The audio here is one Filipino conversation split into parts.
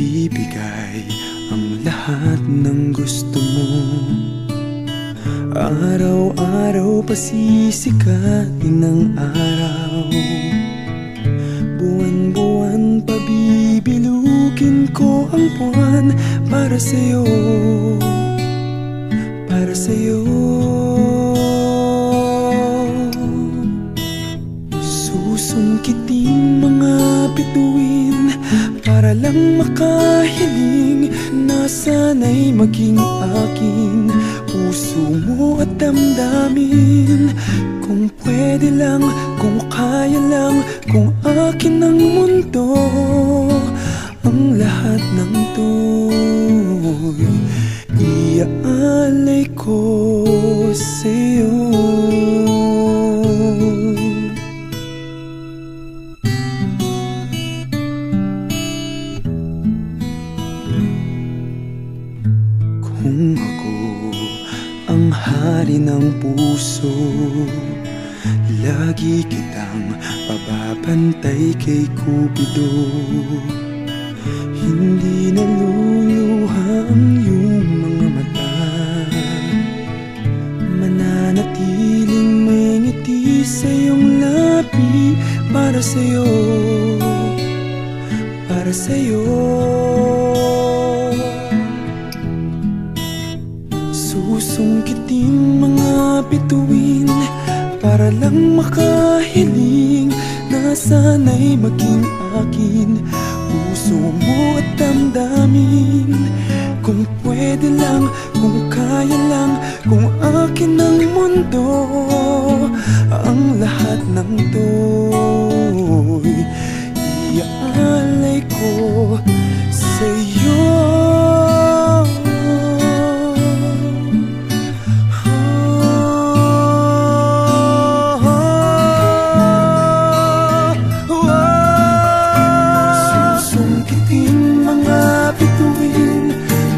ibibigay ang lahat ng gusto mo. Araw-araw pasisikatin ng araw, buwan-buwan pabibilugin ko ang buwan para sa'yo, para sa'yo. Susungkitin mga bituin para lang makahiling na sana'y maging akin puso mo at damdamin. Kung pwede lang, kung kaya lang, kung akin ang mundo, ang lahat ng to'y iaalay ko sa'yo. Kung ako ang hari ng puso, lagi kitang pababantay kay Cupido. Hindi naluluha ang iyong mga mata, mananatiling may ngiti sa iyong labi para sa'yo, para sa'yo. Susungkitin mga bituin para lang makahiling na sana'y maging akin puso mo at damdamin. Kung pwede lang, kung kaya lang, kung akin ang mundo, ang lahat ng to'y iaalay ko sa'yo.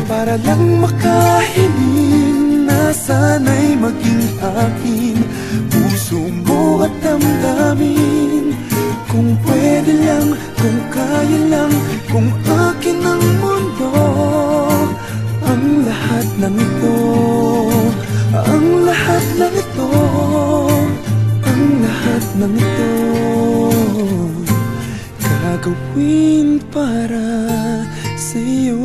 Para lang makahiling na sana'y maging akin puso mo at damdamin. Kung pwede lang, kung kaya lang, kung akin ang mundo, ang lahat ng ito, ang lahat ng ito, ang lahat ng ito, gagawin para sa'yo.